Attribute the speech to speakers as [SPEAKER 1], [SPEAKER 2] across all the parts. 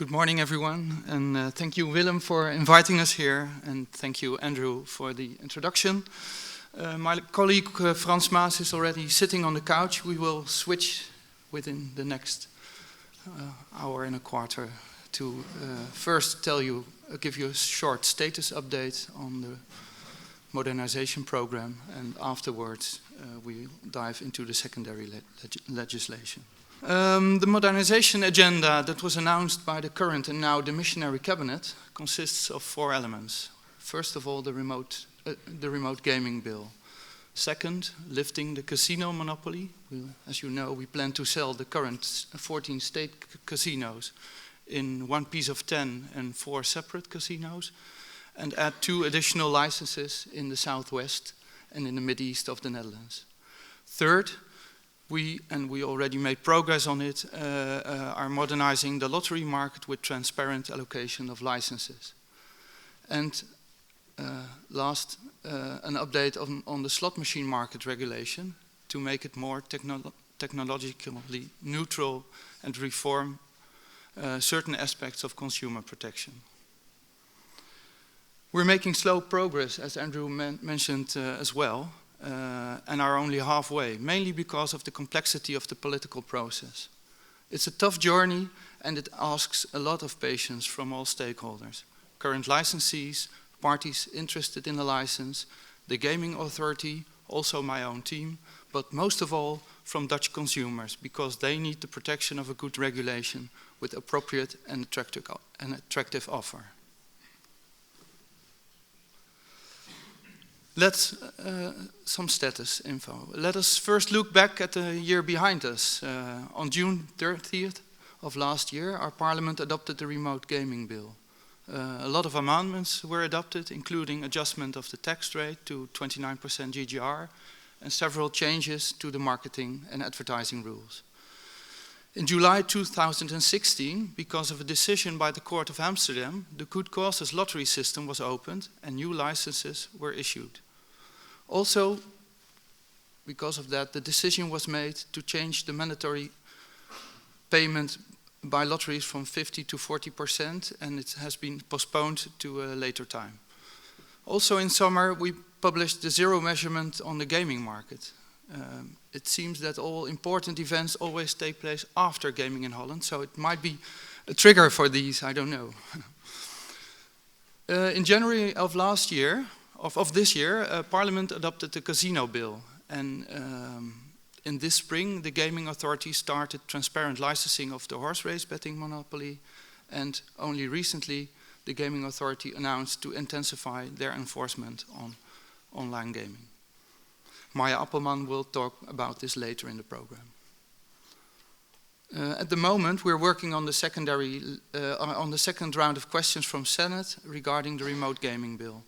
[SPEAKER 1] Good morning, everyone, and thank you, Willem, for inviting us here, and thank you, Andrew, for the introduction. My colleague, Frans Maas, is already sitting on the couch. We will switch within the next hour and a quarter to first give you a short status update on the modernization program, and afterwards we dive into the secondary legislation. The modernization agenda that was announced by the current and now demissionary cabinet consists of 4 elements. First of all, the remote gaming bill. Second, lifting the casino monopoly. As you know, we plan to sell the current 14 state casinos in one piece of 10 and 4 separate casinos, and add 2 additional licenses in the southwest and in the mid-east of the Netherlands. Third, we already made progress on it, are modernizing the lottery market with transparent allocation of licenses. And last, an update on the slot machine market regulation to make it more technologically neutral and reform certain aspects of consumer protection. We're making slow progress, as Andrew mentioned as well, and are only halfway, mainly because of the complexity of the political process. It's a tough journey, and it asks a lot of patience from all stakeholders. Current licensees, parties interested in a license, the gaming authority, also my own team, but most of all from Dutch consumers, because they need the protection of a good regulation with appropriate and attractive offer. Let's some status info. Let us first look back at the year behind us. On June 30th of last year, our parliament adopted the remote gaming bill. A lot of amendments were adopted, including adjustment of the tax rate to 29% GGR and several changes to the marketing and advertising rules. In July 2016, because of a decision by the Court of Amsterdam, the good causes lottery system was opened and new licenses were issued. Also, because of that, the decision was made to change the mandatory payment by lotteries from 50% to 40%, and it has been postponed to a later time. Also in summer, we published the zero measurement on the gaming market. It seems that all important events always take place after gaming in Holland, so it might be a trigger for these, I don't know. In January of this year, Parliament adopted the casino bill, and in this spring, the gaming authority started transparent licensing of the horse race betting monopoly, and only recently, the gaming authority announced to intensify their enforcement on online gaming. Maya Appelman will talk about this later in the program. At the moment, we're working on the second round of questions from Senate regarding the remote gaming bill.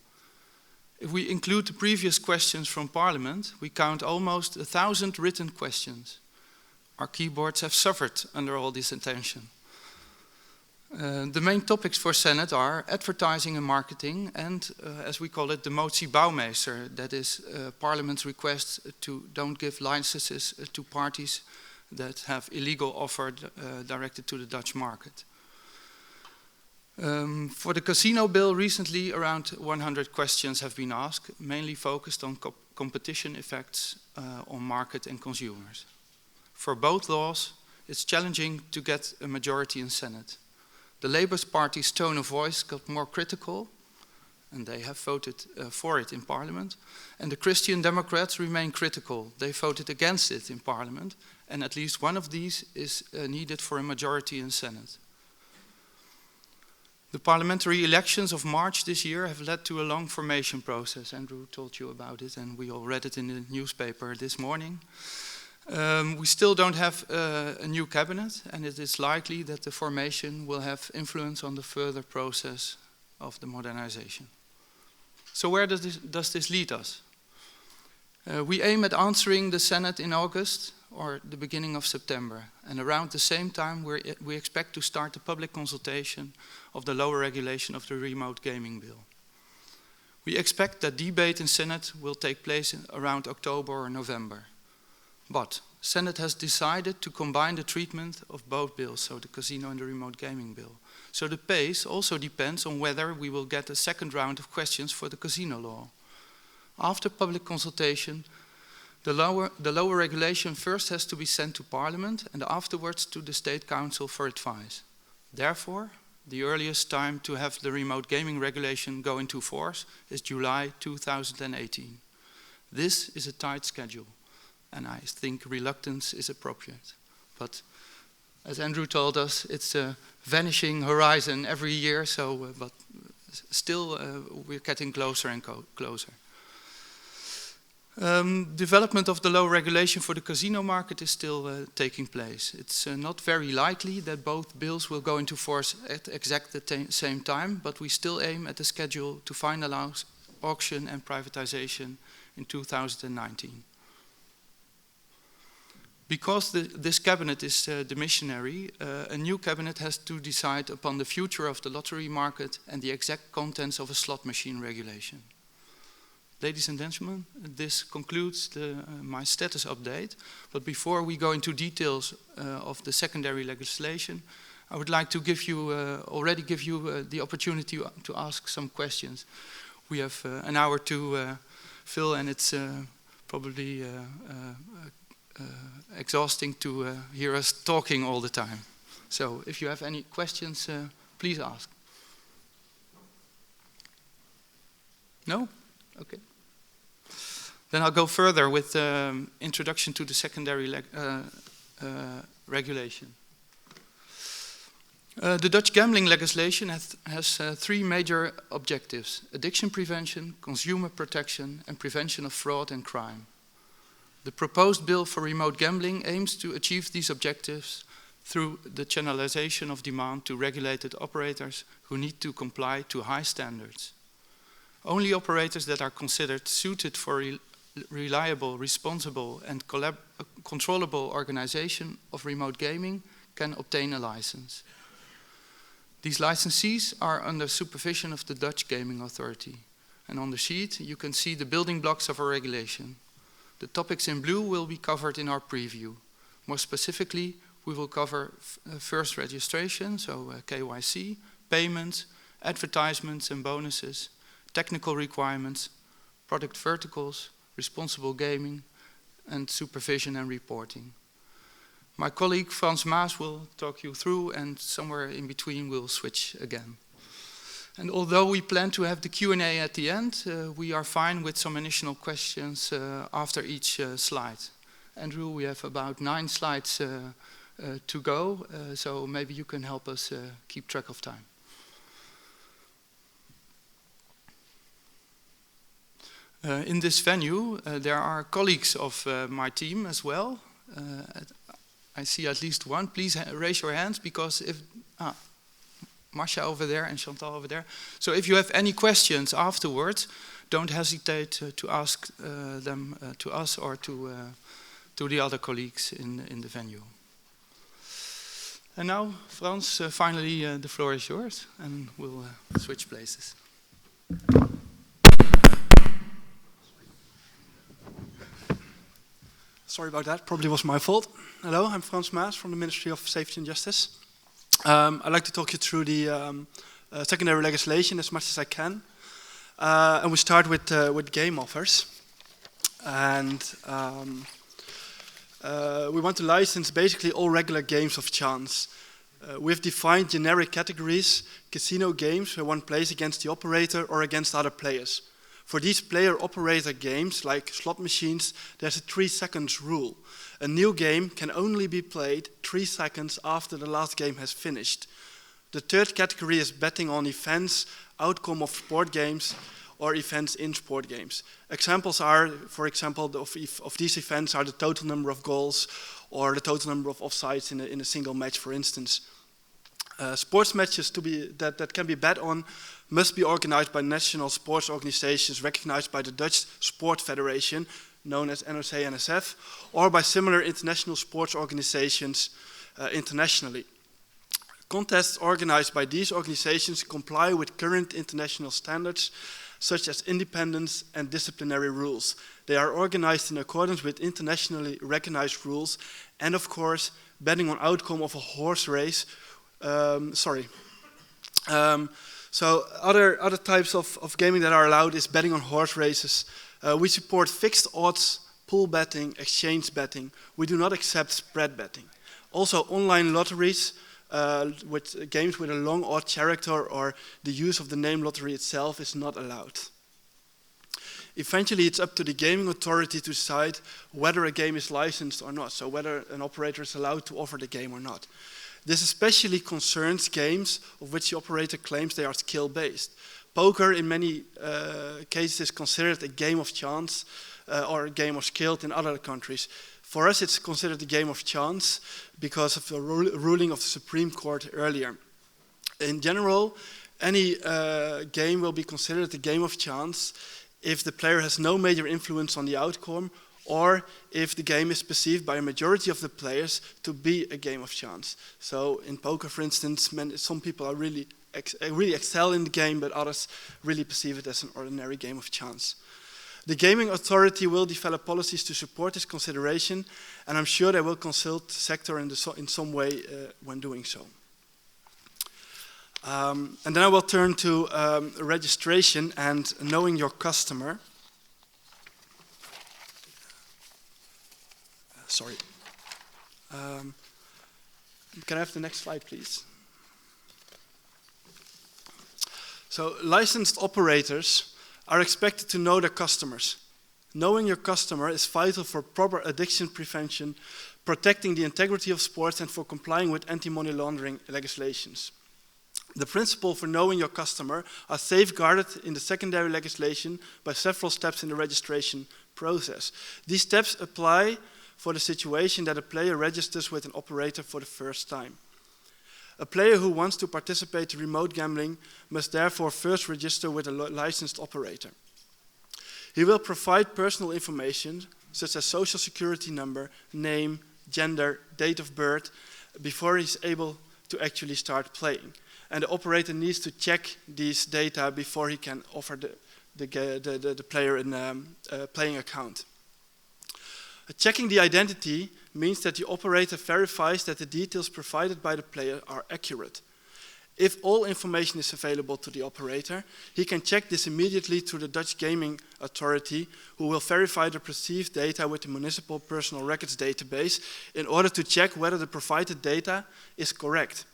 [SPEAKER 1] If we include the previous questions from Parliament, we count almost 1,000 written questions. Our keyboards have suffered under all this attention. The main topics for Senate are advertising and marketing and, as we call it, the motie bouwmeester, that is Parliament's request to don't give licenses to parties that have illegal offer directed to the Dutch market. For the casino bill, recently around 100 questions have been asked, mainly focused on competition effects on market and consumers. For both laws, it's challenging to get a majority in Senate. The Labour Party's tone of voice got more critical, and they have voted for it in Parliament, and the Christian Democrats remain critical. They voted against it in Parliament, and at least one of these is needed for a majority in Senate. The parliamentary elections of March this year have led to a long formation process. Andrew told you about it, and we all read it in the newspaper this morning. We still don't have a new cabinet, and it is likely that the formation will have influence on the further process of the modernization. So where does this lead us? We aim at answering the Senate in August or the beginning of September, and around the same time we expect to start the public consultation of the lower regulation of the remote gaming bill. We expect that debate in Senate will take place around October or November. But Senate has decided to combine the treatment of both bills, so the casino and the remote gaming bill. So the pace also depends on whether we will get a second round of questions for the casino law. After public consultation, the lower regulation first has to be sent to Parliament and afterwards to the State Council for advice. Therefore, the earliest time to have the remote gaming regulation go into force is July 2018. This is a tight schedule, and I think reluctance is appropriate. But as Andrew told us, it's a vanishing horizon every year, so but still we're getting closer and closer. Development of the law regulation for the casino market is still taking place. It's not very likely that both bills will go into force at exact the same time, but we still aim at the schedule to finalize auction and privatization in 2019. Because this cabinet is demissionary, a new cabinet has to decide upon the future of the lottery market and the exact contents of a slot machine regulation. Ladies and gentlemen, this concludes my status update. But before we go into details of the secondary legislation, I would like to give you the opportunity to ask some questions. We have an hour to fill, and it's probably exhausting to hear us talking all the time. So if you have any questions, please ask. No? Okay. Then I'll go further with introduction to the secondary regulation. The Dutch gambling legislation has three major objectives: addiction prevention, consumer protection, and prevention of fraud and crime. The proposed bill for remote gambling aims to achieve these objectives through the channelization of demand to regulated operators who need to comply to high standards. Only operators that are considered suited for reliable, responsible, and controllable organization of remote gaming can obtain a license. These licensees are under supervision of the Dutch Gaming Authority. And on the sheet, you can see the building blocks of our regulation. The topics in blue will be covered in our preview. More specifically, we will cover first registration, so KYC, payments, advertisements and bonuses, technical requirements, product verticals, responsible gaming, and supervision and reporting. My colleague Frans Maas will talk you through, and somewhere in between we'll switch again. And although we plan to have the Q&A at the end, we are fine with some initial questions after each slide. Andrew, we have about 9 slides to go, so maybe you can help us keep track of time. In this venue, there are colleagues of my team as well. I see at least one. Please raise your hands, because if Marcia over there and Chantal over there. So if you have any questions afterwards, don't hesitate to ask them to us or to the other colleagues in the venue. And now, Frans, finally the floor is yours, and we'll switch places.
[SPEAKER 2] Sorry about that, probably was my fault. Hello, I'm Frans Maas from the Ministry of Safety and Justice. I'd like to talk you through the secondary legislation as much as I can. And we start with game offers. And we want to license basically all regular games of chance. We've defined generic categories: casino games where one plays against the operator or against other players. For these player-operator games, like slot machines, there's a 3 seconds rule. A new game can only be played 3 seconds after the last game has finished. The third category is betting on events, outcome of sport games, or events in sport games. Examples are, for example, of these events are the total number of goals or the total number of offsides in a single match, for instance. Sports matches that can be bet on must be organized by national sports organizations recognized by the Dutch Sport Federation, known as NOC-NSF, or by similar international sports organizations internationally. Contests organized by these organizations comply with current international standards, such as independence and disciplinary rules. They are organized in accordance with internationally recognized rules, and of course, betting on outcome of a horse race. So other types of gaming that are allowed is betting on horse races. We support fixed odds, pool betting, exchange betting. We do not accept spread betting. Also, online lotteries with games with a long odd character or the use of the name lottery itself is not allowed. Eventually, it's up to the gaming authority to decide whether a game is licensed or not, so whether an operator is allowed to offer the game or not. This especially concerns games of which the operator claims they are skill-based. Poker, in many cases, is considered a game of chance or a game of skill in other countries. For us, it's considered a game of chance because of the ruling of the Supreme Court earlier. In general, any game will be considered a game of chance if the player has no major influence on the outcome, or if the game is perceived by a majority of the players to be a game of chance. So in poker, for instance, some people are really excel in the game, but others really perceive it as an ordinary game of chance. The gaming authority will develop policies to support this consideration, and I'm sure they will consult the sector in some way when doing so. And then I will turn to registration and knowing your customer. Sorry. Can I have the next slide, please? So, licensed operators are expected to know their customers. Knowing your customer is vital for proper addiction prevention, protecting the integrity of sports, and for complying with anti-money laundering legislations. The principle for knowing your customer are safeguarded in the secondary legislation by several steps in the registration process. These steps apply for the situation that a player registers with an operator for the first time. A player who wants to participate in remote gambling must therefore first register with a licensed operator. He will provide personal information such as social security number, name, gender, date of birth before he's able to actually start playing. And the operator needs to check these data before he can offer the player a playing account. Checking the identity means that the operator verifies that the details provided by the player are accurate. If all information is available to the operator, he can check this immediately to the Dutch Gaming Authority, who will verify the perceived data with the Municipal Personal Records database in order to check whether the provided data is correct.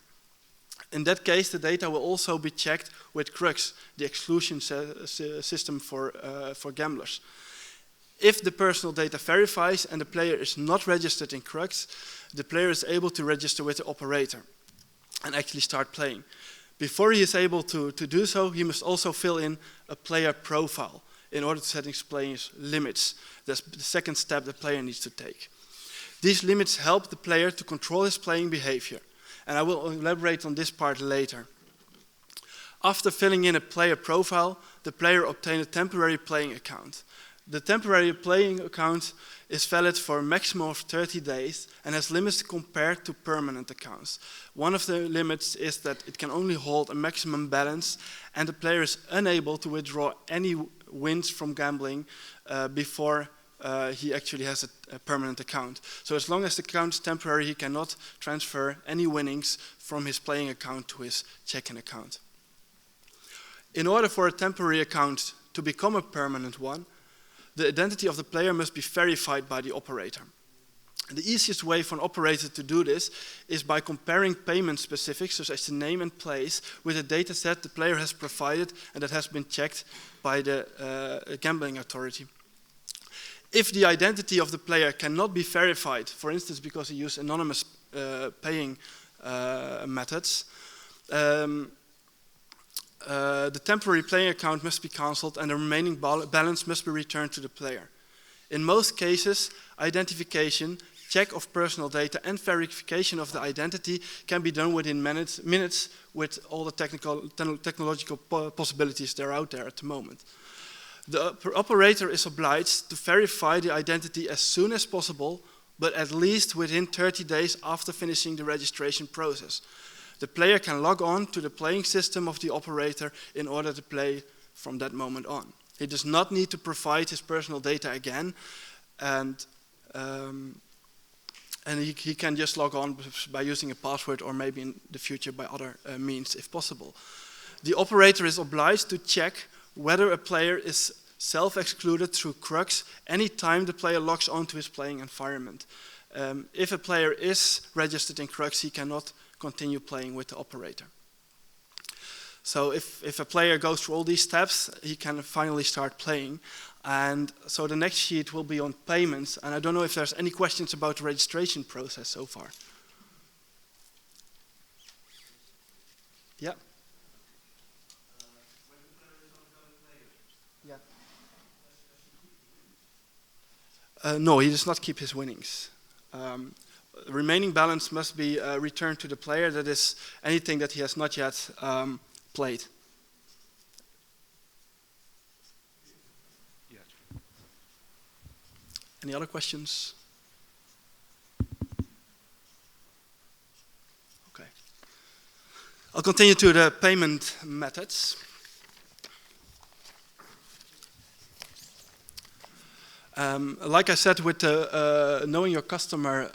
[SPEAKER 2] In that case, the data will also be checked with CRUX, the exclusion system for gamblers. If the personal data verifies and the player is not registered in CRUX, the player is able to register with the operator and actually start playing. Before he is able to do so, he must also fill in a player profile in order to set his playing limits. That's the second step the player needs to take. These limits help the player to control his playing behavior, and I will elaborate on this part later. After filling in a player profile, the player obtains a temporary playing account. The temporary playing account is valid for a maximum of 30 days and has limits compared to permanent accounts. One of the limits is that it can only hold a maximum balance, and the player is unable to withdraw any wins from gambling before he actually has a permanent account. So as long as the account is temporary, he cannot transfer any winnings from his playing account to his checking account. In order for a temporary account to become a permanent one, the identity of the player must be verified by the operator. The easiest way for an operator to do this is by comparing payment specifics, such as the name and place, with a data set the player has provided and that has been checked by the gambling authority. If the identity of the player cannot be verified, for instance because he used anonymous paying methods, the temporary playing account must be cancelled and the remaining balance must be returned to the player. In most cases, identification, check of personal data and verification of the identity can be done within minutes with all the technological possibilities that are out there at the moment. The operator is obliged to verify the identity as soon as possible, but at least within 30 days after finishing the registration process. The player can log on to the playing system of the operator in order to play from that moment on. He does not need to provide his personal data again, and he can just log on by using a password, or maybe in the future by other means if possible. The operator is obliged to check whether a player is self-excluded through Crux anytime the player logs on to his playing environment. If a player is registered in Crux, he cannot continue playing with the operator. So if a player goes through all these steps, he can finally start playing. And so the next sheet will be on payments, and I don't know if there's any questions about the registration process so far. Yeah. No, he does not keep his winnings. Remaining balance must be returned to the player. That is anything that he has not yet played. Yeah. Any other questions? Okay. I'll continue to the payment methods. Like I said, with the knowing your customer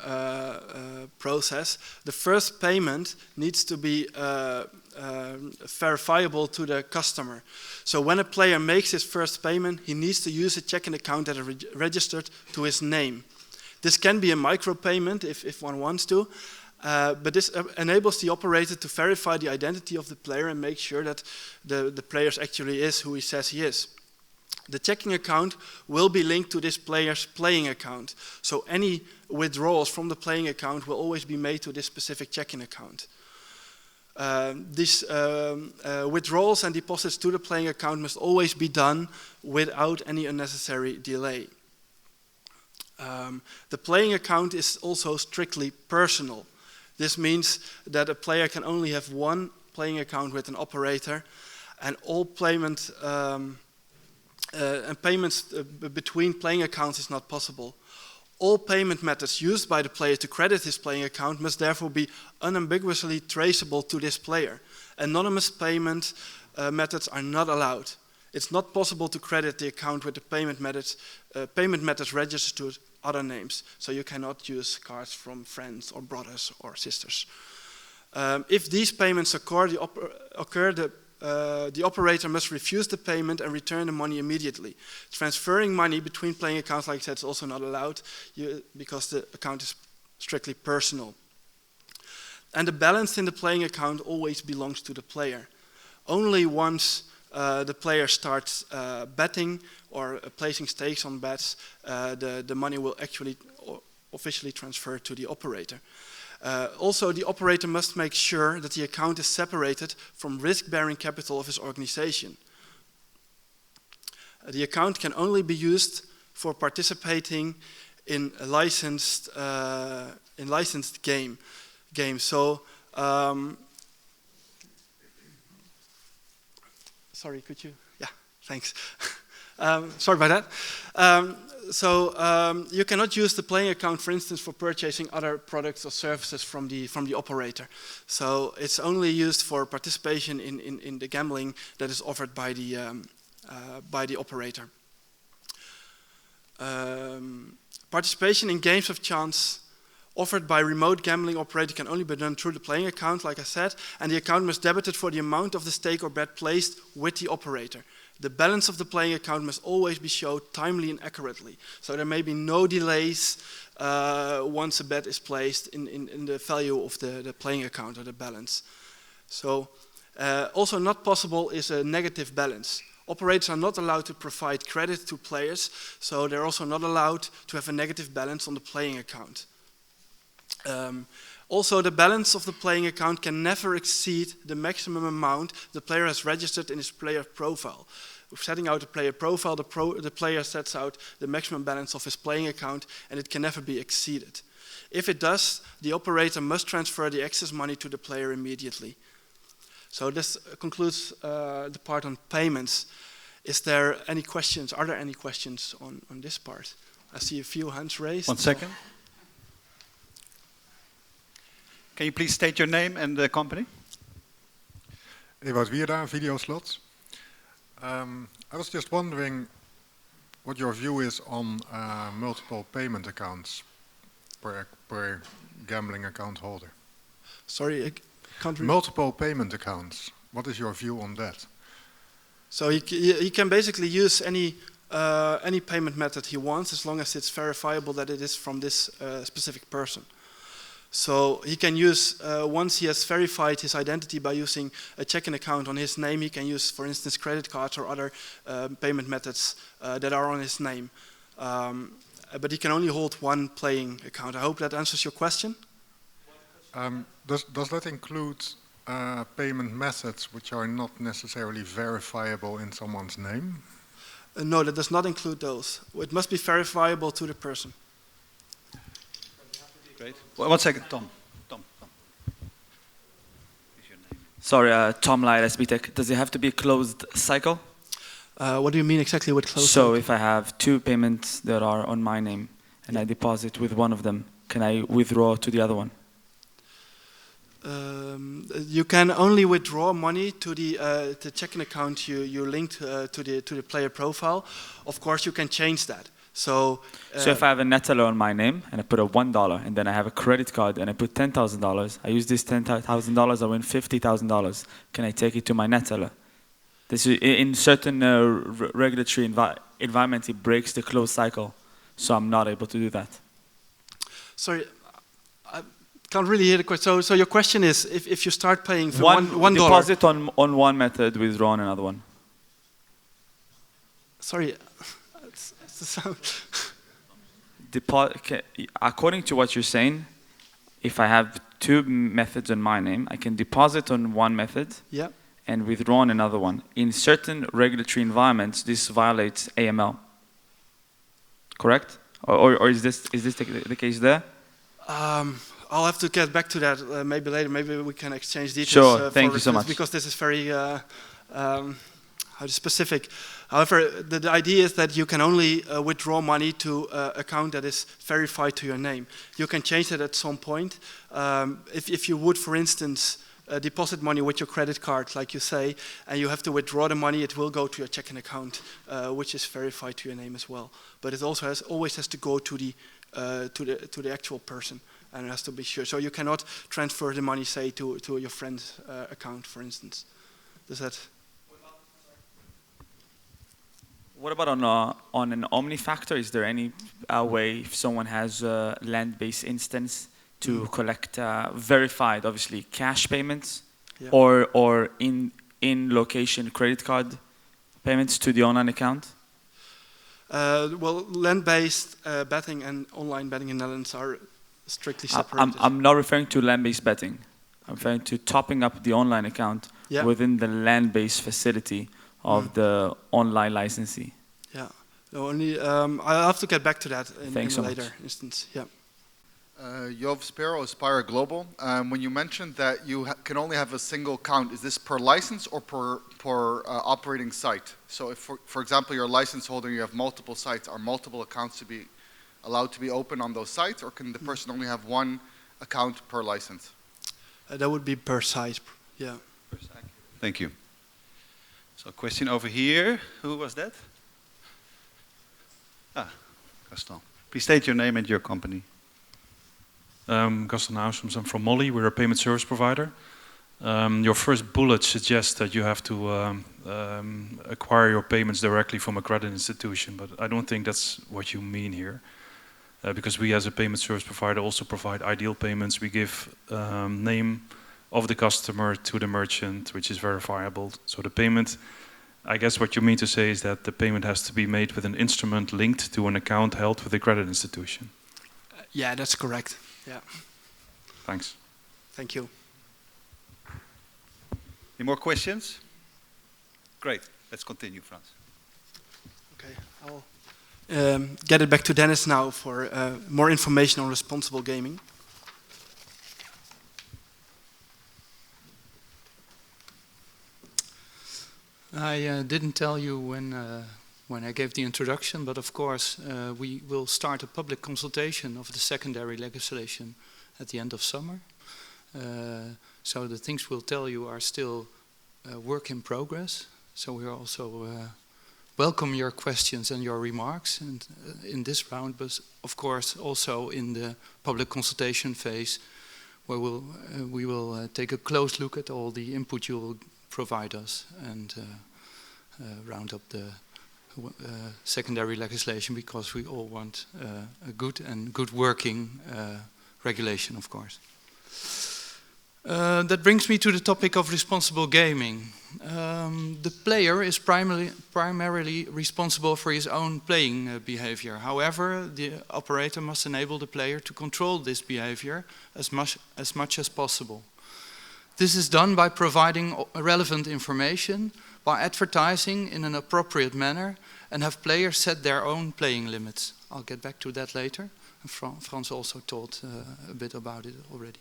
[SPEAKER 2] process, the first payment needs to be verifiable to the customer. So when a player makes his first payment, he needs to use a checking account that is registered to his name. This can be a micropayment if one wants to, but this enables the operator to verify the identity of the player and make sure that the player actually is who he says he is. The checking account will be linked to this player's playing account. So any withdrawals from the playing account will always be made to this specific checking account. These withdrawals and deposits to the playing account must always be done without any unnecessary delay. The playing account is also strictly personal. This means that a player can only have one playing account with an operator, and all payments between playing accounts is not possible. All payment methods used by the player to credit his playing account must therefore be unambiguously traceable to this player. Anonymous payment methods are not allowed. It's not possible to credit the account with the payment methods registered to other names. So you cannot use cards from friends or brothers or sisters. If these payments occur, the operator must refuse the payment and return the money immediately. Transferring money between playing accounts, like I said, is also not allowed because the account is strictly personal. And the balance in the playing account always belongs to the player. Only once the player starts betting or placing stakes on bets, the money will actually officially transfer to the operator. Also, the operator must make sure that the account is separated from risk-bearing capital of his organization. The account can only be used for participating in a licensed game. So, sorry, could you? Yeah, thanks. Sorry about that. You cannot use the playing account, for instance, for purchasing other products or services from the operator. So it's only used for participation in the gambling that is offered by the operator. Participation in games of chance offered by remote gambling operator can only be done through the playing account, like I said, and the account must debit it for the amount of the stake or bet placed with the operator. The balance of the playing account must always be shown timely and accurately. So there may be no delays once a bet is placed in the value of the playing account or the balance. So also not possible is a negative balance. Operators are not allowed to provide credit to players, so they're also not allowed to have a negative balance on the playing account. Also, the balance of the playing account can never exceed the maximum amount the player has registered in his player profile. Setting out a player profile, the player sets out the maximum balance of his playing account, and it can never be exceeded. If it does, the operator must transfer the excess money to the player immediately. So this concludes the part on payments. Is there any questions? Are there any questions on this part? I see a few hands raised.
[SPEAKER 3] 1 second. Can you please state your name and the company?
[SPEAKER 4] Ewout Wierda, Videoslots. I was just wondering what your view is on multiple payment accounts per gambling account holder.
[SPEAKER 2] Sorry, I can't read.
[SPEAKER 4] Multiple payment accounts. What is your view on that?
[SPEAKER 2] So he can basically use any payment method he wants, as long as it's verifiable that it is from this specific person. So he can use, once he has verified his identity by using a checking account on his name, he can use, for instance, credit cards or other payment methods that are on his name. But he can only hold one playing account. I hope that answers your question.
[SPEAKER 4] Does that include payment methods which are not necessarily verifiable in someone's name?
[SPEAKER 2] No, that does not include those. It must be verifiable to the person.
[SPEAKER 3] Great. Well, 1 second, Tom. Tom. What's your name?
[SPEAKER 5] Sorry, Tom Light, SBTech. Does it have to be a closed cycle?
[SPEAKER 2] What do you mean exactly with closed
[SPEAKER 5] So
[SPEAKER 2] cycle?
[SPEAKER 5] if I have two payments that are on my name and I deposit with one of them, can I withdraw to the other one?
[SPEAKER 2] You can only withdraw money to the checking account you linked to the player profile. Of course, you can change that. So
[SPEAKER 5] if I have a Neteller on my name and I put a $1 and then I have a credit card and I put $10,000, I use this $10,000, I win $50,000. Can I take it to my Neteller? This is, in certain regulatory environment, it breaks the closed cycle, so I'm not able to do that.
[SPEAKER 2] Sorry, I can't really hear the question. So your question is, if you start paying for
[SPEAKER 5] one
[SPEAKER 2] $1,
[SPEAKER 5] deposit on one method, withdraw on another one.
[SPEAKER 2] Sorry, it's the sound.
[SPEAKER 5] According to what you're saying, if I have two methods on my name, I can deposit on one method.
[SPEAKER 2] Yeah.
[SPEAKER 5] And withdraw on another one. In certain regulatory environments, this violates AML. Correct? Or is this the case there?
[SPEAKER 2] I'll have to get back to that maybe later. Maybe we can exchange details.
[SPEAKER 5] Sure. Thank you so much.
[SPEAKER 2] Because this is very specific. However, the idea is that you can only withdraw money to an account that is verified to your name. You can change that at some point. If you would, for instance, deposit money with your credit card, like you say, and you have to withdraw the money, it will go to your checking account, which is verified to your name as well. But it also always has to go to the actual person, and it has to be sure. So you cannot transfer the money, say, to your friend's account, for instance. Does that?
[SPEAKER 5] What about on an omni-factor? Is there any way, if someone has a land-based instance, to collect verified, obviously, cash payments, yeah, or in-location credit card payments to the online account?
[SPEAKER 2] Well, land-based betting and online betting in the Netherlands are strictly separated.
[SPEAKER 5] I'm not referring to land-based betting. I'm referring to topping up the online account, yeah, within the land-based facility of the online licensee.
[SPEAKER 2] Yeah. No, only I'll have to get back to that in a later instance. Yeah.
[SPEAKER 6] Jov Spero, Aspire Global. When you mentioned that you can only have a single account, is this per license or per operating site? So if, for example, you're a license holder, you have multiple sites, are multiple accounts to be allowed to be open on those sites, or can the person only have one account per license?
[SPEAKER 2] That would be per site, yeah.
[SPEAKER 3] Per site. Thank you. So a question over here. Who was that? Gaston. Please state your name and your company.
[SPEAKER 7] Gaston Ausums, I'm from Molly. We're a payment service provider. Your first bullet suggests that you have to acquire your payments directly from a credit institution, but I don't think that's what you mean here. Because we as a payment service provider also provide ideal payments. We give name of the customer to the merchant, which is verifiable. So the payment, I guess what you mean to say is that the payment has to be made with an instrument linked to an account held with a credit institution.
[SPEAKER 2] Yeah, that's correct. Yeah.
[SPEAKER 7] Thanks.
[SPEAKER 2] Thank you.
[SPEAKER 3] Any more questions? Great. Let's continue, Frans.
[SPEAKER 2] Okay. I'll get it back to Dennis now for more information on responsible gaming.
[SPEAKER 1] I didn't tell you when I gave the introduction, but of course we will start a public consultation of the secondary legislation at the end of summer. So the things we'll tell you are still work in progress. So we also welcome your questions and your remarks, and in this round, but of course also in the public consultation phase, where we will take a close look at all the input you will provide us and round up the secondary legislation, because we all want a good working regulation, of course. That brings me to the topic of responsible gaming. The player is primarily responsible for his own playing behavior. However, the operator must enable the player to control this behavior as much as possible. This is done by providing relevant information, by advertising in an appropriate manner, and have players set their own playing limits. I'll get back to that later. Frans also told a bit about it already.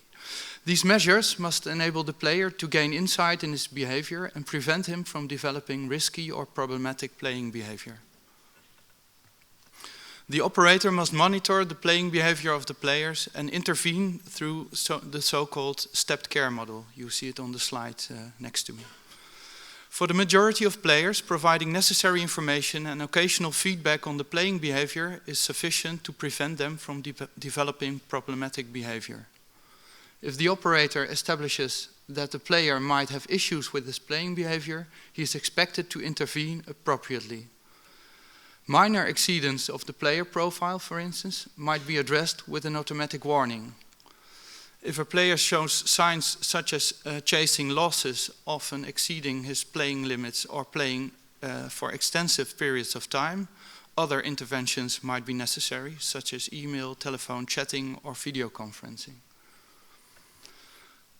[SPEAKER 1] These measures must enable the player to gain insight in his behavior and prevent him from developing risky or problematic playing behavior. The operator must monitor the playing behavior of the players and intervene through the so-called stepped care model. You see it on the slide next to me. For the majority of players, providing necessary information and occasional feedback on the playing behavior is sufficient to prevent them from developing problematic behavior. If the operator establishes that the player might have issues with his playing behavior, he is expected to intervene appropriately. Minor exceedance of the player profile, for instance, might be addressed with an automatic warning. If a player shows signs such as chasing losses, often exceeding his playing limits, or playing for extensive periods of time, other interventions might be necessary, such as email, telephone chatting, or video conferencing.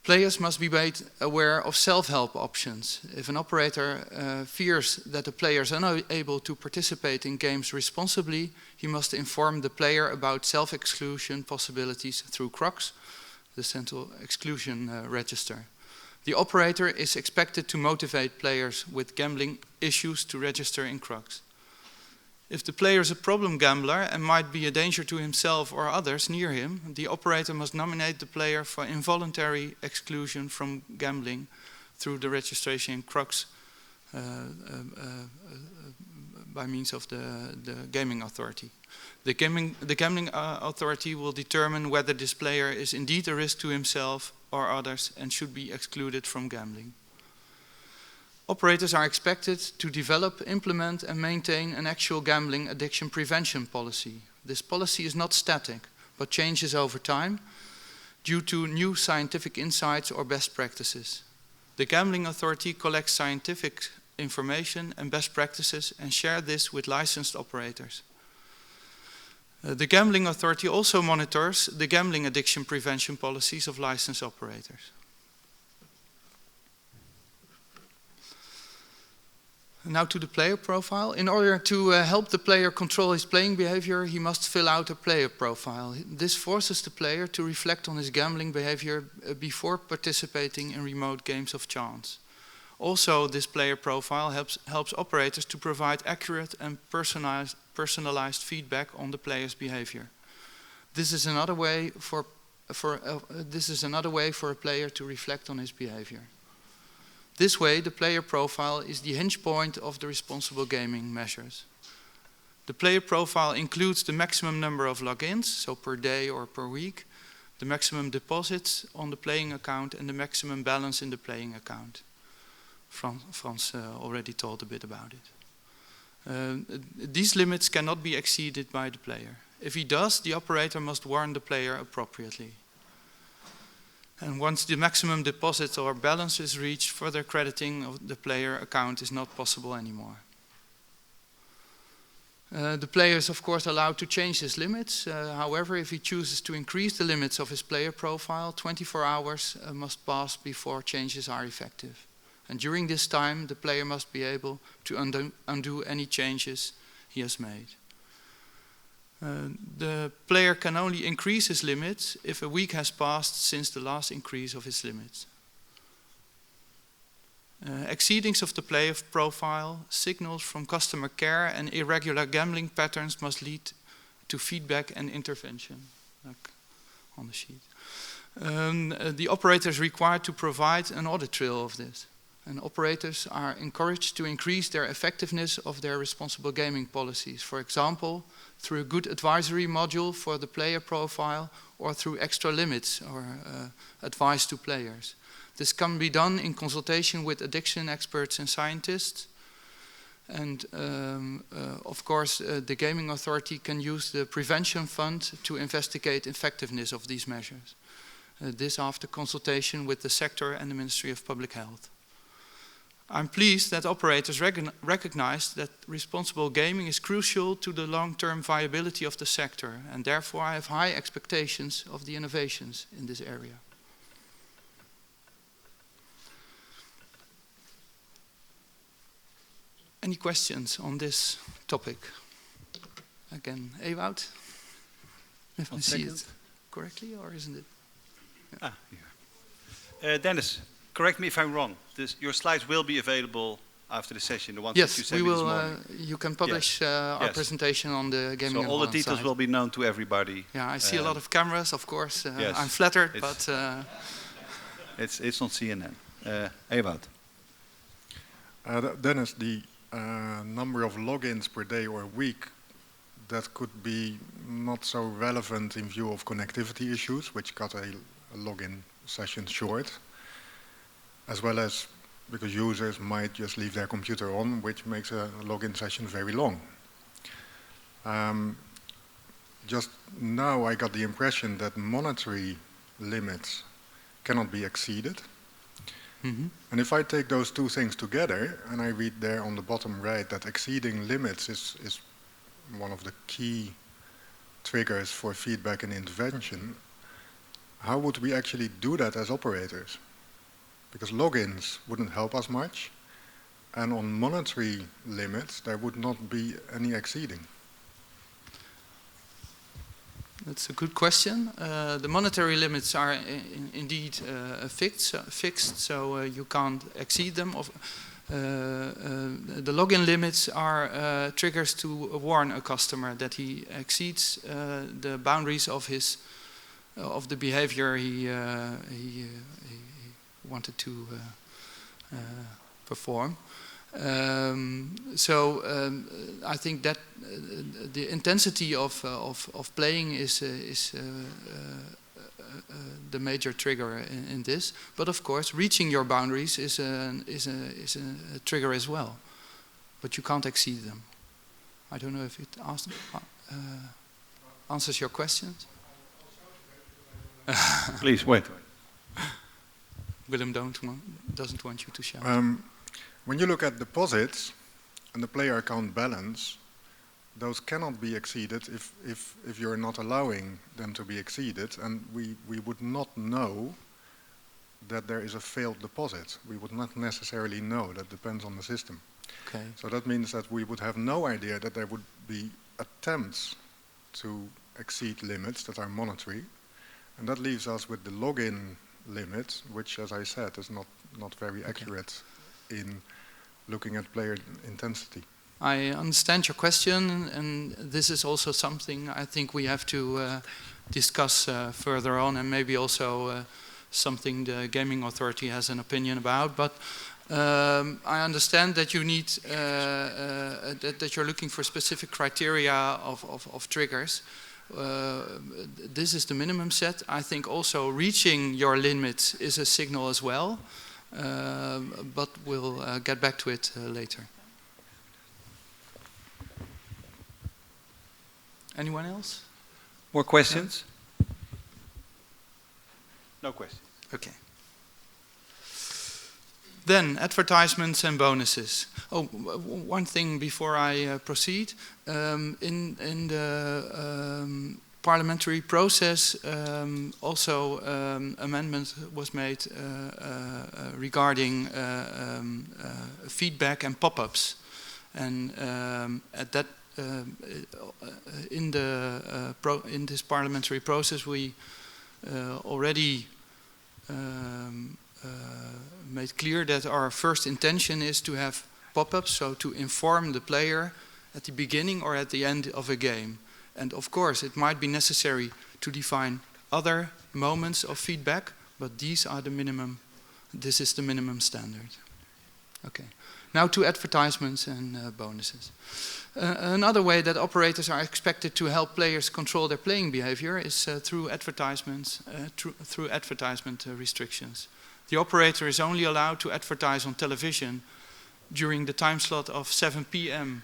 [SPEAKER 1] Players must be made aware of self-help options. If an operator fears that the player is unable to participate in games responsibly, he must inform the player about self-exclusion possibilities through CROCS, the Central Exclusion Register. The operator is expected to motivate players with gambling issues to register in CROCS. If the player is a problem gambler and might be a danger to himself or others near him, the operator must nominate the player for involuntary exclusion from gambling through the registration in CROCS by means of the gaming authority. The gambling authority will determine whether this player is indeed a risk to himself or others and should be excluded from gambling. Operators are expected to develop, implement and maintain an actual gambling addiction prevention policy. This policy is not static, but changes over time due to new scientific insights or best practices. The Gambling Authority collects scientific information and best practices and shares this with licensed operators. The Gambling Authority also monitors the gambling addiction prevention policies of licensed operators. Now to the player profile. In order to help the player control his playing behavior, he must fill out a player profile. This forces the player to reflect on his gambling behavior before participating in remote games of chance. Also, this player profile helps operators to provide accurate and personalized feedback on the player's behavior. This is another way for a player to reflect on his behavior. This way, the player profile is the hinge point of the responsible gaming measures. The player profile includes the maximum number of logins, so per day or per week, the maximum deposits on the playing account, and the maximum balance in the playing account. Frans already told a bit about it. These limits cannot be exceeded by the player. If he does, the operator must warn the player appropriately. And once the maximum deposit or balance is reached, further crediting of the player account is not possible anymore. The player is of course allowed to change his limits. However, if he chooses to increase the limits of his player profile, 24 hours must pass before changes are effective. And during this time, the player must be able to undo any changes he has made. The player can only increase his limits if a week has passed since the last increase of his limits. Exceedings of the player profile, signals from customer care and irregular gambling patterns must lead to feedback and intervention, like on the sheet. The operator is required to provide an audit trail of this. And operators are encouraged to increase their effectiveness of their responsible gaming policies. For example, through a good advisory module for the player profile or through extra limits or advice to players. This can be done in consultation with addiction experts and scientists. And of course, the Gaming Authority can use the Prevention Fund to investigate effectiveness of these measures. This after consultation with the sector and the Ministry of Public Health. I'm pleased that operators recognize that responsible gaming is crucial to the long-term viability of the sector, and therefore I have high expectations of the innovations in this area. Any questions on this topic? Again, Ewout, if I see it correctly, or isn't it?
[SPEAKER 3] Ah, here. Dennis, correct me if I'm wrong. Your slides will be available after the session, the ones that you
[SPEAKER 1] Yes,
[SPEAKER 3] sent me this morning.
[SPEAKER 1] you can publish our presentation on the Gaming
[SPEAKER 3] So all the details
[SPEAKER 1] site.
[SPEAKER 3] will be known to everybody.
[SPEAKER 1] Yeah, I see a lot of cameras, of course.
[SPEAKER 3] Yes,
[SPEAKER 1] I'm flattered, but...
[SPEAKER 3] it's on CNN. Ewout.
[SPEAKER 4] Dennis, the number of logins per day or week, that could be not so relevant in view of connectivity issues, which cut a login session short, as well as because users might just leave their computer on, which makes a login session very long. Just now I got the impression that monetary limits cannot be exceeded.
[SPEAKER 1] Mm-hmm.
[SPEAKER 4] And if I take those two things together, and I read there on the bottom right that exceeding limits is one of the key triggers for feedback and intervention, how would we actually do that as operators? Because logins wouldn't help us much, and on monetary limits there would not be any exceeding.
[SPEAKER 1] That's a good question. The monetary limits are indeed fixed, so you can't exceed them. The login limits are triggers to warn a customer that he exceeds the boundaries of his of the behavior he wanted to perform. I think that the intensity of playing is the major trigger in this. But of course, reaching your boundaries is a trigger as well. But you can't exceed them. I don't know if it answers your questions.
[SPEAKER 3] Please wait.
[SPEAKER 1] Willem doesn't want you to shout.
[SPEAKER 4] When you look at deposits and the player account balance, those cannot be exceeded if you're not allowing them to be exceeded, and we would not know that there is a failed deposit. We would not necessarily know. That depends on the system.
[SPEAKER 1] Okay.
[SPEAKER 4] So that means that we would have no idea that there would be attempts to exceed limits that are monetary, and that leaves us with the login limit, which, as I said, is not very accurate in looking at player intensity.
[SPEAKER 1] I understand your question, and this is also something I think we have to discuss further on, and maybe also something the Gaming Authority has an opinion about. But I understand that you need that you're looking for specific criteria of triggers. This is the minimum set. I think also reaching your limits is a signal as well, but we'll get back to it later. Anyone else?
[SPEAKER 3] More questions? No questions.
[SPEAKER 1] Okay. Then advertisements and bonuses. Oh, one thing before I proceed. In the parliamentary process, also amendment was made regarding feedback and pop-ups, and at that in this parliamentary process we already made clear that our first intention is to have pop-ups, so to inform the player at the beginning or at the end of a game. And of course it might be necessary to define other moments of feedback, but these are the minimum, this is the minimum standard. Okay. Now to advertisements and bonuses. Another way that operators are expected to help players control their playing behavior is through advertisements, through advertisement restrictions. The operator is only allowed to advertise on television during the time slot of 7 p.m.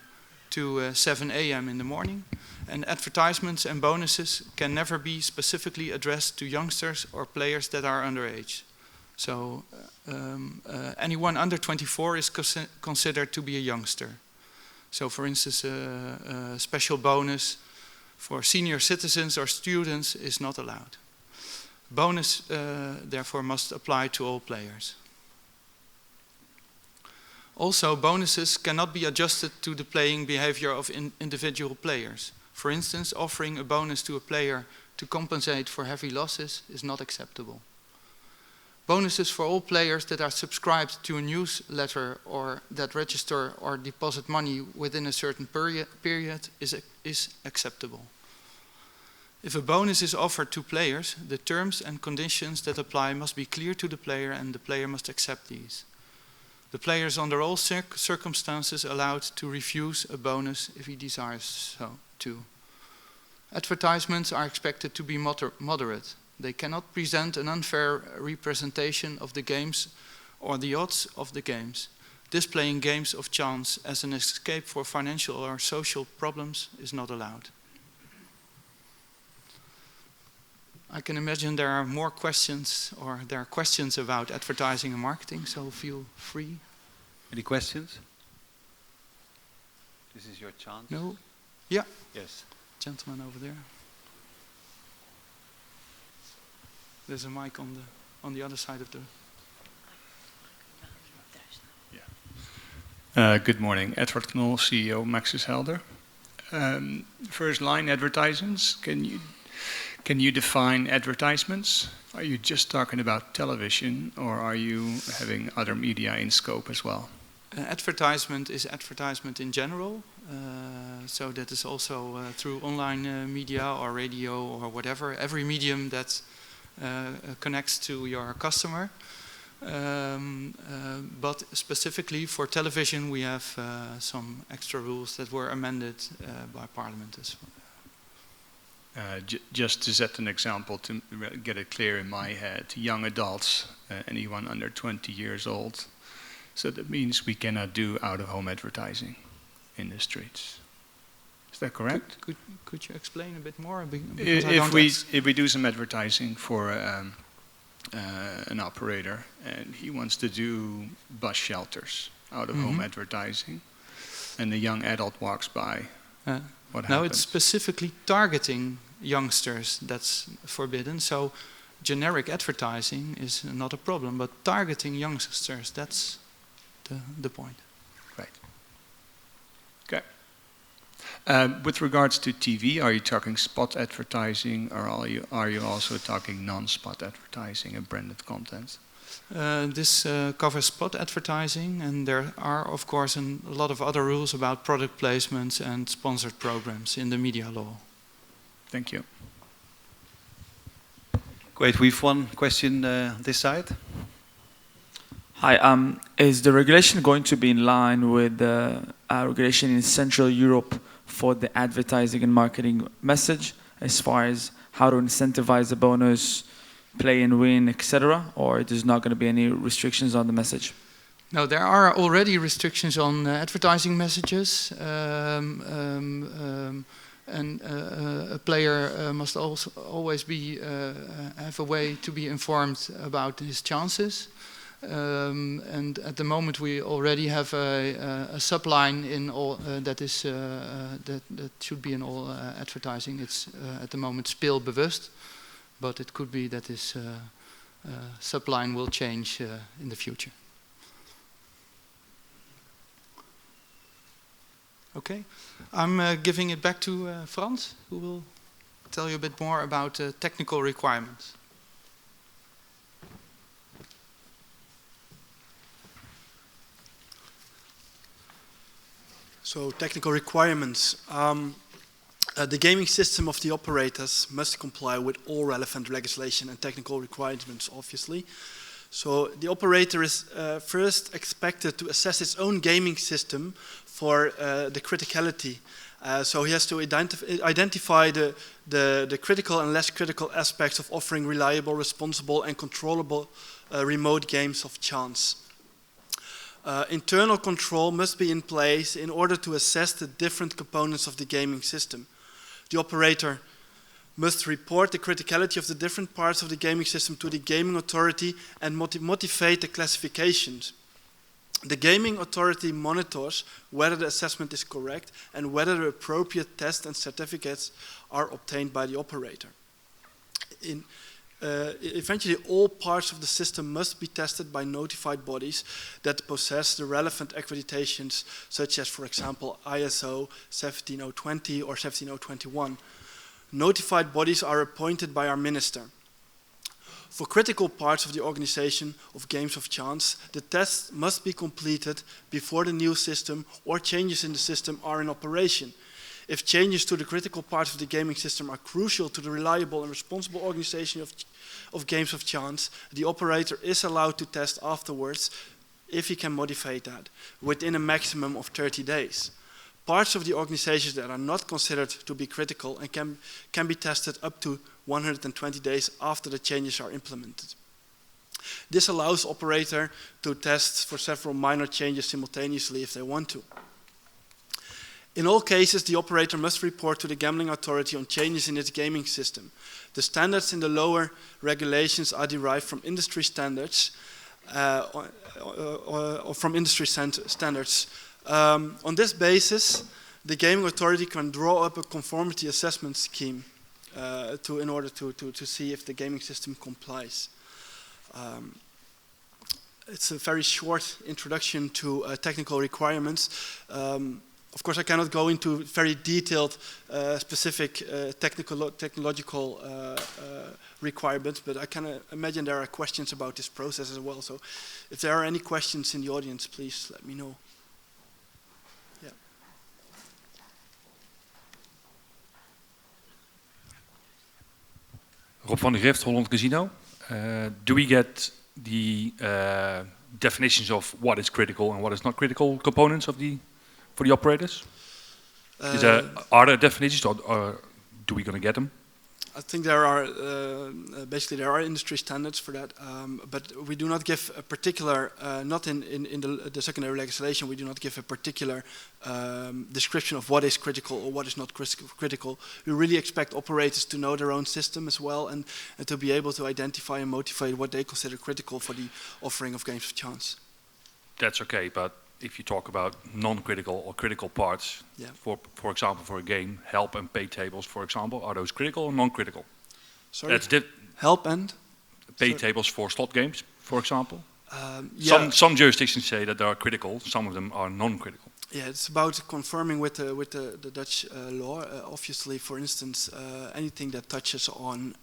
[SPEAKER 1] to 7 a.m. in the morning, and advertisements and bonuses can never be specifically addressed to youngsters or players that are underage. So anyone under 24 is considered to be a youngster. So for instance, a special bonus for senior citizens or students is not allowed. Bonus, therefore, must apply to all players. Also, bonuses cannot be adjusted to the playing behavior of individual players. For instance, offering a bonus to a player to compensate for heavy losses is not acceptable. Bonuses for all players that are subscribed to a newsletter or that register or deposit money within a certain period is acceptable. If a bonus is offered to players, the terms and conditions that apply must be clear to the player and the player must accept these. The player is under all circumstances allowed to refuse a bonus if he desires so to. Advertisements are expected to be moderate. They cannot present an unfair representation of the games or the odds of the games. Displaying games of chance as an escape for financial or social problems is not allowed. I can imagine there are more questions, or there are questions about advertising and marketing, so feel free.
[SPEAKER 3] Any questions? This is your chance.
[SPEAKER 1] No? Yeah.
[SPEAKER 3] Yes.
[SPEAKER 1] Gentleman over there. There's a mic on the other side of the...
[SPEAKER 8] Good morning. Edward Knoll, CEO, Maxis Helder. First line, advertisements. Can you define advertisements? Are you just talking about television, or are you having other media in scope as well?
[SPEAKER 1] Advertisement is advertisement in general. So that is also through online media or radio or whatever. Every medium that connects to your customer. But specifically for television, we have some extra rules that were amended by Parliament as well.
[SPEAKER 8] Just to set an example to get it clear in my head, young adults, anyone under 20 years old. So that means we cannot do out-of-home advertising in the streets. Is that correct?
[SPEAKER 1] Could you explain a bit more?
[SPEAKER 8] If we do some advertising for an operator and he wants to do bus shelters, out-of-home advertising, and a young adult walks by, what happens?
[SPEAKER 1] Now it's specifically targeting youngsters that's forbidden. So generic advertising is not a problem, but targeting youngsters, that's the point.
[SPEAKER 8] Right. Okay. With regards to TV, are you talking spot advertising, or are you also talking non-spot advertising and branded content?
[SPEAKER 1] This covers spot advertising, and there are, of course, a lot of other rules about product placements and sponsored programs in the media law.
[SPEAKER 8] Thank you.
[SPEAKER 3] Great. We have one question this side.
[SPEAKER 5] Hi. Is the regulation going to be in line with the regulation in Central Europe for the advertising and marketing message, as far as how to incentivize the bonus, play and win, etc., or there's not going to be any restrictions on the message?
[SPEAKER 1] No, there are already restrictions on advertising messages, and a player must also always have a way to be informed about his chances. And at the moment, we already have a subline in all that should be in all advertising. It's at the moment speelbewust, but it could be that this subline will change in the future. Okay, I'm giving it back to Frans, who will tell you a bit more about technical requirements.
[SPEAKER 2] So technical requirements. The gaming system of the operators must comply with all relevant legislation and technical requirements, obviously. So the operator is first expected to assess his own gaming system for the criticality. So he has to identify the critical and less critical aspects of offering reliable, responsible, and controllable remote games of chance. Internal control must be in place in order to assess the different components of the gaming system. The operator must report the criticality of the different parts of the gaming system to the gaming authority and motivate the classifications. The gaming authority monitors whether the assessment is correct and whether the appropriate tests and certificates are obtained by the operator. Eventually, all parts of the system must be tested by notified bodies that possess the relevant accreditations, such as, for example, ISO 17020 or 17021. Notified bodies are appointed by our minister. For critical parts of the organization of games of chance, the tests must be completed before the new system or changes in the system are in operation. If changes to the critical parts of the gaming system are crucial to the reliable and responsible organization of games of chance, the operator is allowed to test afterwards if he can modify that within a maximum of 30 days. Parts of the organizations that are not considered to be critical and can be tested up to 120 days after the changes are implemented. This allows operator to test for several minor changes simultaneously if they want to. In all cases, the operator must report to the gambling authority on changes in its gaming system. The standards in the lower regulations are derived from industry standards, standards. On this basis, the gaming authority can draw up a conformity assessment scheme in order to see if the gaming system complies. It's a very short introduction to technical requirements. Of course, I cannot go into very detailed, specific technological requirements, but I can imagine there are questions about this process as well. So if there are any questions in the audience, please let me know. Yeah.
[SPEAKER 7] Rob van der Grift, Holland Casino. Do we get the definitions of what is critical and what is not critical components of for the operators? Are there definitions, or do we going to get them?
[SPEAKER 2] I think there are basically there are industry standards for that, but we do not give a particular, not in the secondary legislation, we do not give a particular description of what is critical or what is not critical. We really expect operators to know their own system as well and to be able to identify and motivate what they consider critical for the offering of games of chance.
[SPEAKER 7] That's okay, but if you talk about non-critical or critical parts, yeah. for example, for a game, help and pay tables, for example, are those critical or non-critical?
[SPEAKER 2] Sorry, help and?
[SPEAKER 7] Pay tables for slot games, for example?
[SPEAKER 2] Yeah.
[SPEAKER 7] Some jurisdictions say that they are critical, some of them are non-critical.
[SPEAKER 2] Yeah, it's about confirming with the Dutch law. Obviously, for instance, anything that touches on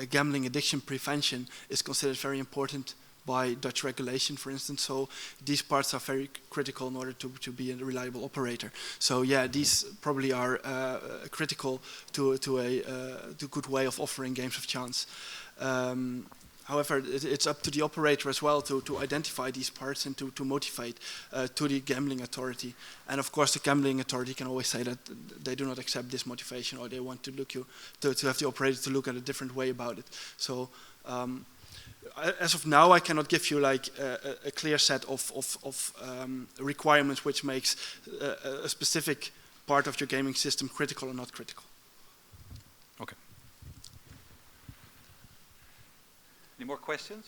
[SPEAKER 2] gambling addiction prevention is considered very important by Dutch regulation, for instance. So these parts are very critical in order to be a reliable operator. So yeah, these probably are critical to a good way of offering games of chance. However, it's up to the operator as well to identify these parts and to motivate to the gambling authority. And of course, the gambling authority can always say that they do not accept this motivation, or they want to have the operator to look at a different way about it. So. As of now, I cannot give you like a clear set of requirements which makes a specific part of your gaming system critical or not critical.
[SPEAKER 3] Okay. Any more questions?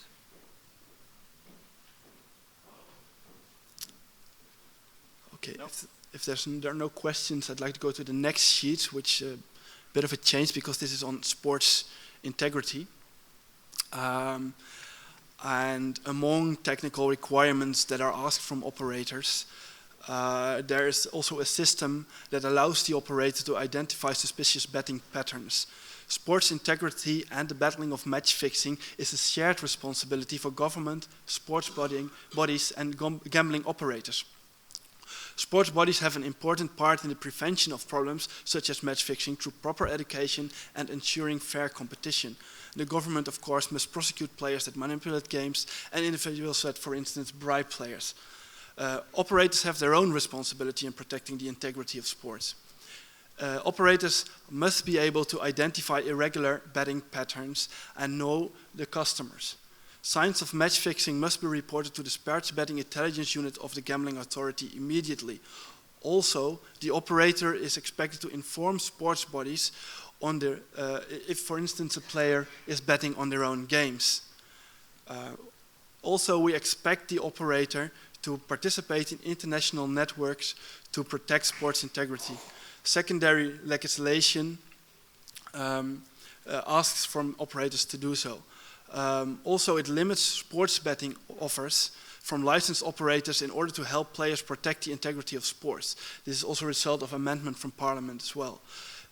[SPEAKER 2] Okay. No? If there are no questions, I'd like to go to the next sheet, which a bit of a change because this is on sports integrity. And among technical requirements that are asked from operators, there is also a system that allows the operator to identify suspicious betting patterns. Sports integrity and the battling of match fixing is a shared responsibility for government, sports bodies and gambling operators. Sports bodies have an important part in the prevention of problems such as match fixing through proper education and ensuring fair competition. The government, of course, must prosecute players that manipulate games and individuals that, for instance, bribe players. Operators have their own responsibility in protecting the integrity of sports. Operators must be able to identify irregular betting patterns and know the customers. Signs of match fixing must be reported to the sports betting intelligence unit of the gambling authority immediately. Also, the operator is expected to inform sports bodies on their, if, for instance, a player is betting on their own games. Also, we expect the operator to participate in international networks to protect sports integrity. Secondary legislation asks from operators to do so. Also, it limits sports betting offers from licensed operators in order to help players protect the integrity of sports. This is also a result of amendment from Parliament as well.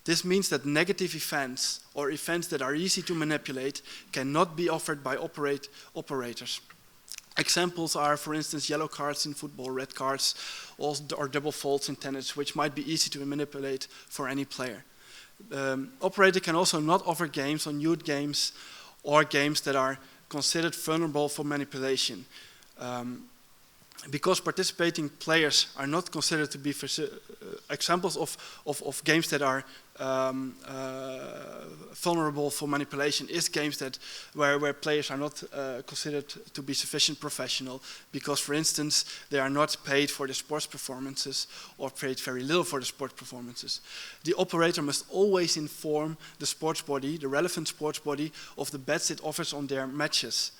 [SPEAKER 2] This means that negative events or events that are easy to manipulate cannot be offered by operators. Examples are, for instance, yellow cards in football, red cards, or double faults in tennis, which might be easy to manipulate for any player. Operator can also not offer games on youth games or games that are considered vulnerable for manipulation. Because participating players are not considered to be examples of games that are vulnerable for manipulation is games that where players are not considered to be sufficient professional because, for instance, they are not paid for the sports performances or paid very little for the sports performances. The operator must always inform the sports body, the relevant sports body, of the bets it offers on their matches.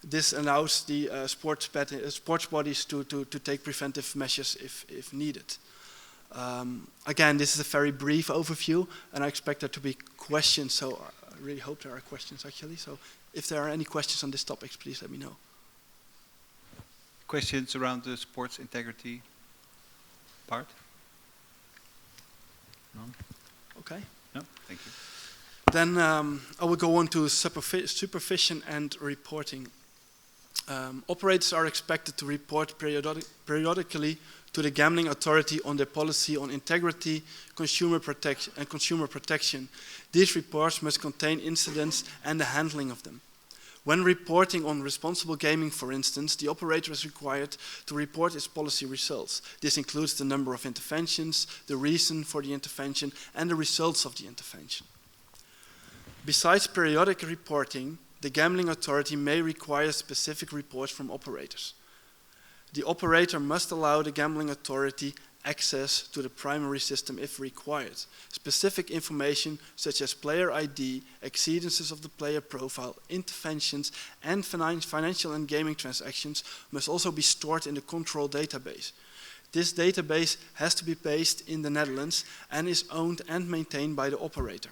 [SPEAKER 2] This allows the sports bodies to take preventive measures if needed. Again, this is a very brief overview, and I expect there to be questions, so I really hope there are questions actually. So if there are any questions on this topic, please let me know.
[SPEAKER 3] Questions around the sports integrity part? No?
[SPEAKER 2] Okay.
[SPEAKER 3] No, thank you.
[SPEAKER 2] Then I will go on to supervision and reporting. Operators are expected to report periodically to the gambling authority on their policy on integrity, consumer protection. These reports must contain incidents and the handling of them. When reporting on responsible gaming, for instance, the operator is required to report its policy results. This includes the number of interventions, the reason for the intervention, and the results of the intervention. Besides periodic reporting, the gambling authority may require specific reports from operators. The operator must allow the gambling authority access to the primary system if required. Specific information such as player ID, exceedances of the player profile, interventions, and financial and gaming transactions must also be stored in the control database. This database has to be based in the Netherlands and is owned and maintained by the operator.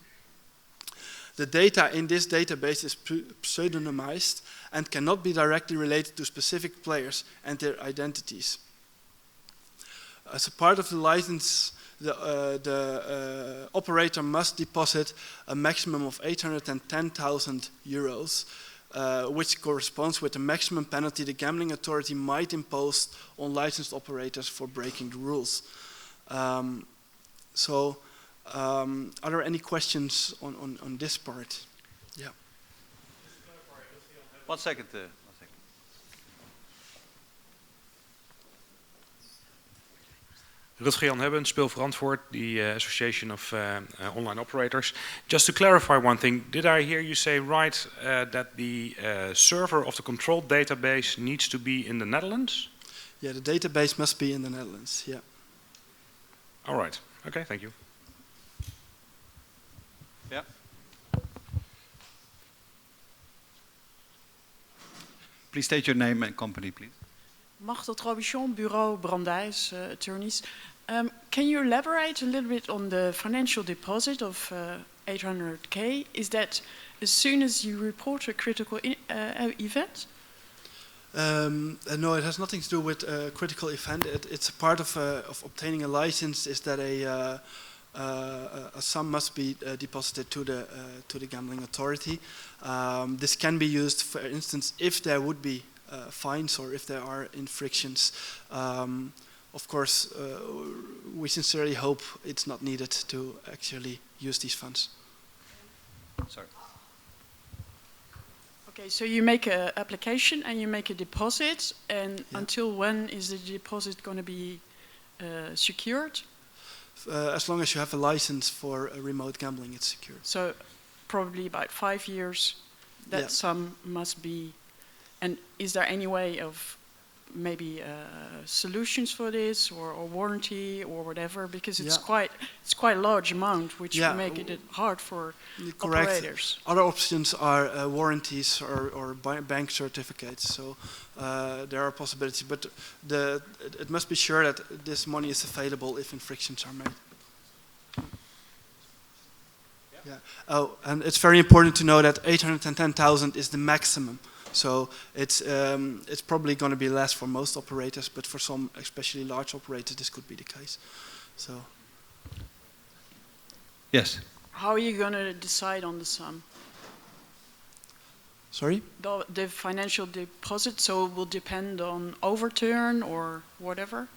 [SPEAKER 2] The data in this database is pseudonymized and cannot be directly related to specific players and their identities. As a part of the license, the operator must deposit a maximum of 810,000 euros, which corresponds with the maximum penalty the gambling authority might impose on licensed operators for breaking the rules. Are there any questions on this part? Yeah.
[SPEAKER 3] 1 second.
[SPEAKER 9] Rutger Jan Hebben, speelverantwoord, the Association of Online Operators. Just to clarify one thing, did I hear you say right that the server of the control database needs to be in the Netherlands?
[SPEAKER 2] Yeah, the database must be in the Netherlands, yeah.
[SPEAKER 9] All right, okay, thank you.
[SPEAKER 3] Yeah. Please state your name and company, please.
[SPEAKER 10] Machtel Robichon, Bureau Brandijs, attorneys. Can you elaborate a little bit on the financial deposit of 800K? Is that as soon as you report a critical event?
[SPEAKER 2] No, it has nothing to do with a critical event. It's a part of obtaining a license is that a sum must be deposited to the gambling authority. This can be used, for instance, if there would be fines or if there are infractions of course, we sincerely hope it's not needed to actually use these funds.
[SPEAKER 3] Sorry.
[SPEAKER 10] Okay, so you make an application and you make a deposit, and
[SPEAKER 2] Yeah.
[SPEAKER 10] until when is the deposit going to be secured?
[SPEAKER 2] As long as you have a license for remote gambling, it's secured.
[SPEAKER 10] So probably about 5 years, that
[SPEAKER 2] Yeah.
[SPEAKER 10] sum must be. And is there any way of maybe solutions for this, or warranty, or whatever? Because it's
[SPEAKER 2] Yeah.
[SPEAKER 10] quite a large amount, which
[SPEAKER 2] Yeah.
[SPEAKER 10] will make it hard for
[SPEAKER 2] Correct.
[SPEAKER 10] operators.
[SPEAKER 2] Other options are warranties or bank certificates. So there are possibilities, but it must be sure that this money is available if infractions are made. Yeah. Oh, and it's very important to know that 810,000 is the maximum. So it's probably going to be less for most operators, but for some, especially large operators, this could be the case. So.
[SPEAKER 3] Yes.
[SPEAKER 10] How are you going to decide on the sum?
[SPEAKER 2] Sorry?
[SPEAKER 10] The financial deposit, so it will depend on overturn or whatever?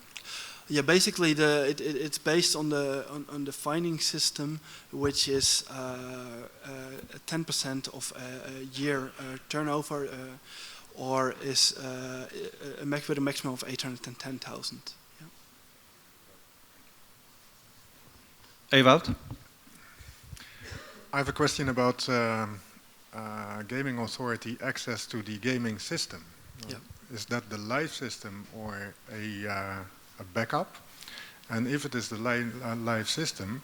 [SPEAKER 2] Yeah, basically it's based on the finding system, which is 10% of a year turnover, or is with a maximum of 810,000. Yeah.
[SPEAKER 3] Ewout?
[SPEAKER 4] I have a question about gaming authority access to the gaming system.
[SPEAKER 2] Yeah.
[SPEAKER 4] Is that the live system or a backup? And if it is the live system,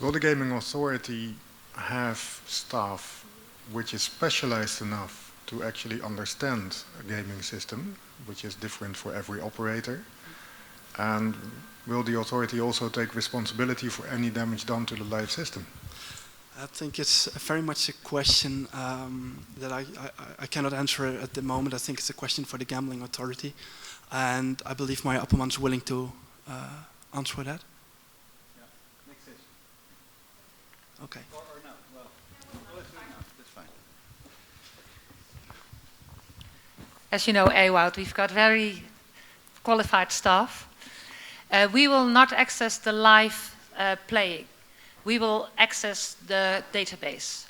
[SPEAKER 4] will the gaming authority have staff which is specialized enough to actually understand a gaming system, which is different for every operator? And will the authority also take responsibility for any damage done to the live system?
[SPEAKER 2] I think it's very much a question that I cannot answer at the moment. I think it's a question for the gambling authority. And I believe my opperman is willing to answer that.
[SPEAKER 3] Yeah, makes sense.
[SPEAKER 2] Okay.
[SPEAKER 3] Or no, well, let's do it now. That's fine.
[SPEAKER 11] As you know, Ewout, we've got very qualified staff. We will not access the live playing. We will access the database.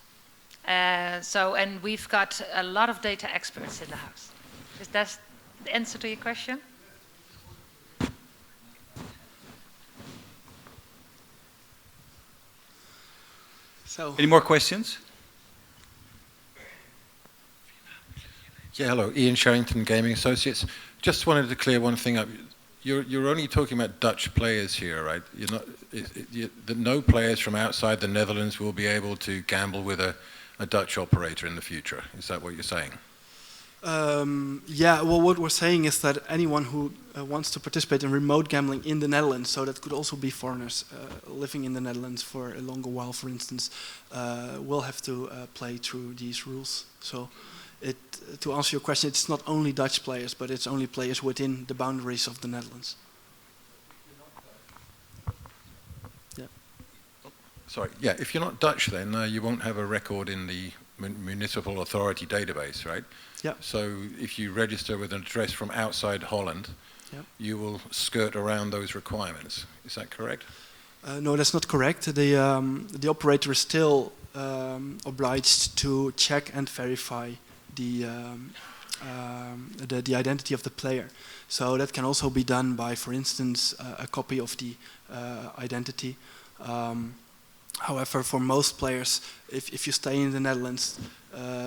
[SPEAKER 11] And we've got a lot of data experts in the house. Is that the answer to your question?
[SPEAKER 2] So.
[SPEAKER 3] Any more questions?
[SPEAKER 12] Yeah, hello, Ian Sherrington, Gaming Associates. Just wanted to clear one thing up. You're only talking about Dutch players here, right? You're not. No players from outside the Netherlands will be able to gamble with a Dutch operator in the future. Is that what you're saying?
[SPEAKER 2] Yeah, well, what we're saying is that anyone who wants to participate in remote gambling in the Netherlands, so that could also be foreigners living in the Netherlands for a longer while, for instance, will have to play through these rules. So, to answer your question, it's not only Dutch players, but it's only players within the boundaries of the Netherlands. Yeah.
[SPEAKER 12] Sorry, yeah, if you're not Dutch, then you won't have a record in the municipal authority database, right?
[SPEAKER 2] Yeah.
[SPEAKER 12] So if you register with an address from outside Holland,
[SPEAKER 2] yep,
[SPEAKER 12] you will skirt around those requirements. Is that correct?
[SPEAKER 2] No, that's not correct. The operator is still obliged to check and verify the identity of the player. So that can also be done by, for instance, a copy of the identity. However, for most players, if you stay in the Netherlands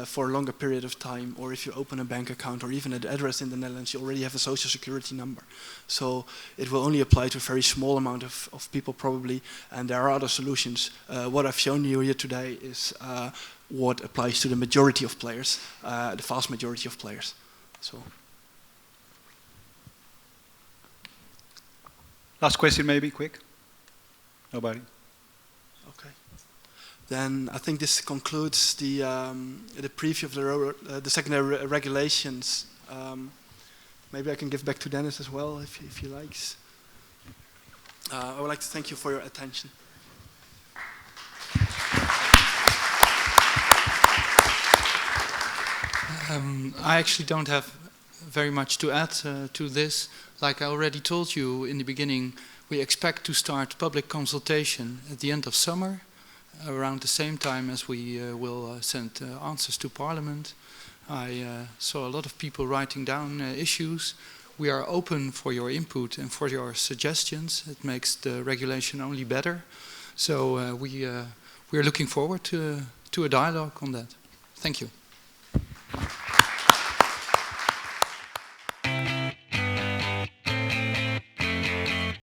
[SPEAKER 2] for a longer period of time, or if you open a bank account or even an address in the Netherlands, you already have a social security number. So it will only apply to a very small amount of people probably, and there are other solutions. What I've shown you here today is what applies to the majority of players, the vast majority of players. So.
[SPEAKER 3] Last question maybe, quick. Nobody?
[SPEAKER 2] Okay. Then I think this concludes the preview of the secondary regulations. Maybe I can give back to Dennis as well, if he likes. I would like to thank you for your attention.
[SPEAKER 1] I actually don't have very much to add to this. Like I already told you in the beginning, we expect to start public consultation at the end of summer, around the same time as we will send answers to Parliament. I saw a lot of people writing down issues. We are open for your input and for your suggestions. It makes the regulation only better. So we are looking forward to a dialogue on that. Thank you.